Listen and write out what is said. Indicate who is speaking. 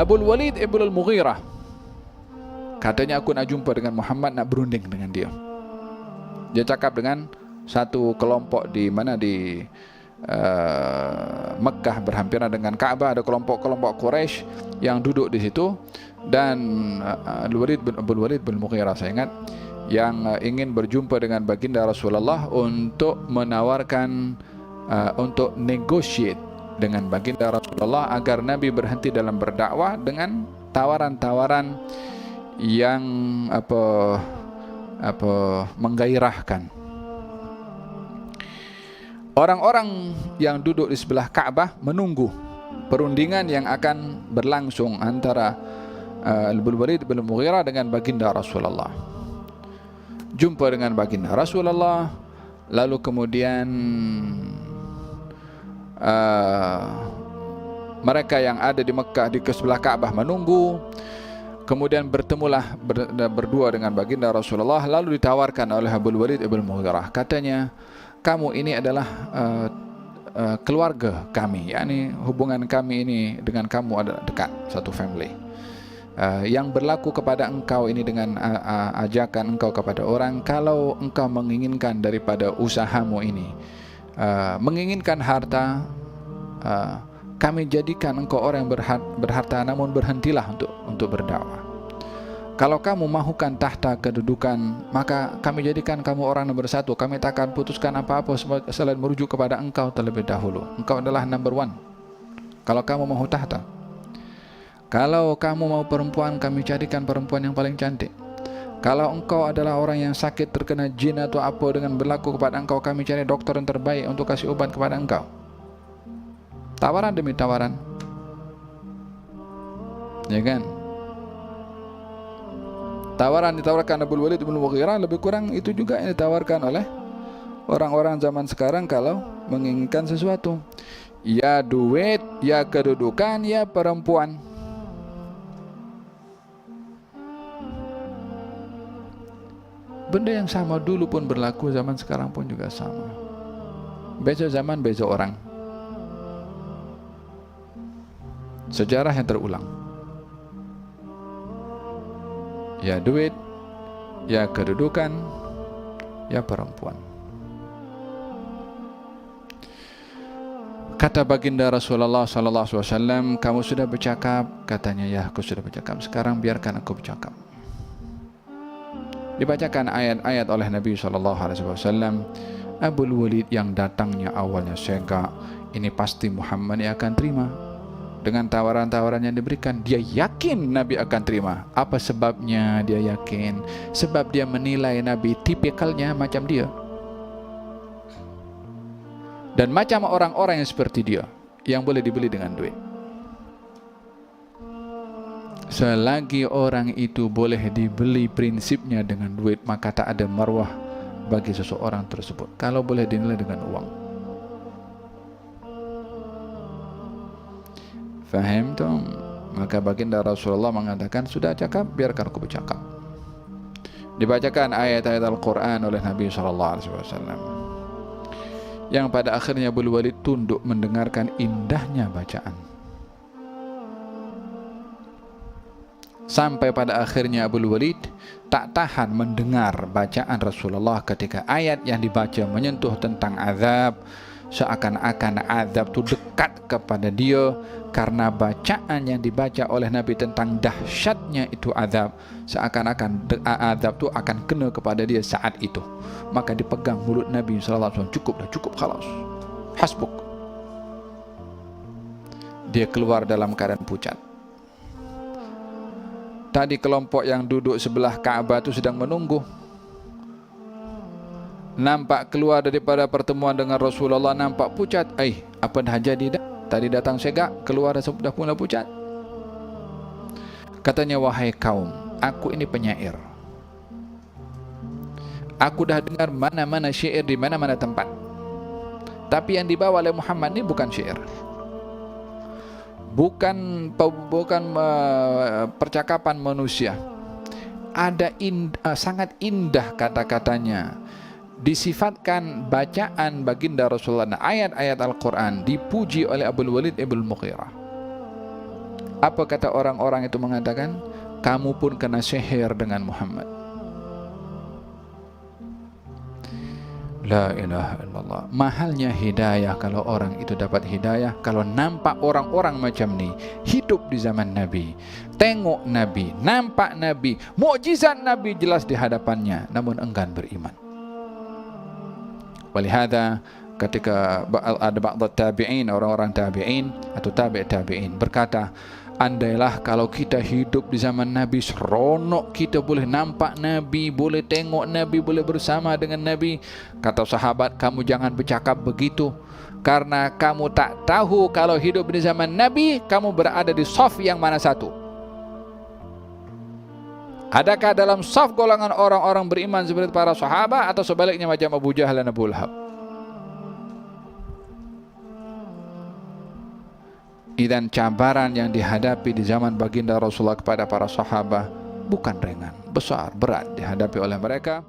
Speaker 1: Abul Walid ibn al-Mughirah, katanya aku nak jumpa dengan Muhammad, nak berunding dengan dia. Dia cakap dengan satu kelompok di mana di Mekah berhampiran dengan Ka'bah, ada kelompok-kelompok Quraisy yang duduk di situ, dan Abul Walid bin Mughirah, saya ingat, yang ingin berjumpa dengan baginda Rasulullah untuk menawarkan untuk negotiate dengan baginda Rasulullah agar Nabi berhenti dalam berdakwah dengan tawaran-tawaran yang menggairahkan. Orang-orang yang duduk di sebelah Ka'bah menunggu perundingan yang akan berlangsung antara Abul Walid bin Mughirah dengan baginda Rasulullah. Jumpa dengan baginda Rasulullah, lalu kemudian mereka yang ada di Mekah di sebelah Ka'bah menunggu. Kemudian bertemulah berdua dengan baginda Rasulullah, lalu ditawarkan oleh Abul Walid bin Mughirah, katanya, kamu ini adalah keluarga kami, yakni hubungan kami ini dengan kamu adalah dekat, satu family. Yang berlaku kepada engkau ini dengan ajakan engkau kepada orang, kalau engkau menginginkan daripada usahamu ini, menginginkan harta, kami jadikan engkau orang yang berharta, namun berhentilah untuk berdakwah. Kalau kamu mahukan tahta kedudukan, maka kami jadikan kamu orang nomor satu. Kami tak akan putuskan apa-apa selain merujuk kepada engkau terlebih dahulu. Engkau adalah number one kalau kamu mahu tahta. Kalau kamu mau perempuan, kami jadikan perempuan yang paling cantik. Kalau engkau adalah orang yang sakit, terkena jin atau apa dengan berlaku kepada engkau, kami cari dokter yang terbaik untuk kasih obat kepada engkau. Tawaran demi tawaran, ya kan? Tawaran ditawarkan Abul Walid bin Mughirah lebih kurang itu juga yang ditawarkan oleh orang-orang zaman sekarang kalau menginginkan sesuatu. Ya duit, ya kedudukan, ya perempuan. Benda yang sama dulu pun berlaku, zaman sekarang pun juga sama. Besok zaman, besok orang. Sejarah yang terulang. Ya duit, ya kedudukan, ya perempuan. Kata baginda Rasulullah sallallahu alaihi wasallam, kamu sudah bercakap? Katanya, ya aku sudah bercakap. Sekarang biarkan aku bercakap. Dibacakan ayat-ayat oleh Nabi sallallahu alaihi wasallam. Abul Walid yang datangnya awalnya segak, ini pasti Muhammad yang akan terima. Dengan tawaran-tawaran yang diberikan, dia yakin Nabi akan terima. Apa sebabnya dia yakin? Sebab dia menilai Nabi tipikalnya macam dia, dan macam orang-orang yang seperti dia, yang boleh dibeli dengan duit. Selagi orang itu boleh dibeli prinsipnya dengan duit, maka tak ada marwah bagi seseorang tersebut kalau boleh dinilai dengan uang. Faham tu? Maka baginda Rasulullah mengatakan, sudah cakap, biarkan aku bercakap. Dibacakan ayat-ayat Al-Quran oleh Nabi SAW, yang pada akhirnya Abul Walid tunduk mendengarkan indahnya bacaan. Sampai pada akhirnya Abul Walid tak tahan mendengar bacaan Rasulullah ketika ayat yang dibaca menyentuh tentang azab. Seakan-akan azab itu dekat kepada dia, karena bacaan yang dibaca oleh Nabi tentang dahsyatnya itu azab, seakan-akan azab itu akan kena kepada dia saat itu. Maka dipegang mulut Nabi SAW, cukup dah, cukup, khalas, hasbuk. Dia keluar dalam keadaan pucat. Tadi kelompok yang duduk sebelah Ka'bah itu sedang menunggu. Nampak keluar daripada pertemuan dengan Rasulullah, nampak pucat. Apa dah jadi dah? Tadi datang segak, keluar dah pula pucat. Katanya, wahai kaum, aku ini penyair. Aku dah dengar mana-mana syair di mana-mana tempat, tapi yang dibawa oleh Muhammad ini bukan syair, bukan percakapan manusia. Ada sangat indah kata-katanya, disifatkan bacaan baginda Rasulullah, ayat-ayat Al-Quran dipuji oleh Abul Walid ibn Mughirah. Apa kata orang-orang itu mengatakan? Kamu pun kena sihir dengan Muhammad. La ilaha illallah. Mahalnya hidayah kalau orang itu dapat hidayah. Kalau nampak orang-orang macam ni hidup di zaman Nabi, tengok Nabi, nampak Nabi, mukjizat Nabi jelas di hadapannya, namun enggan beriman. Walihada ketika ada ba'd tabi'in, orang-orang tabi'in atau tabi' tabi'in berkata, andailah kalau kita hidup di zaman Nabi, seronok kita boleh nampak Nabi, boleh tengok Nabi, boleh bersama dengan Nabi. Kata sahabat, kamu jangan bercakap begitu, karena kamu tak tahu kalau hidup di zaman Nabi kamu berada di saf yang mana satu. Adakah dalam saf golongan orang-orang beriman seperti para sahabat, atau sebaliknya macam Abu Jahal dan Abu Lahab? Dan cabaran yang dihadapi di zaman baginda Rasulullah kepada para sahabat bukan ringan, besar, berat dihadapi oleh mereka.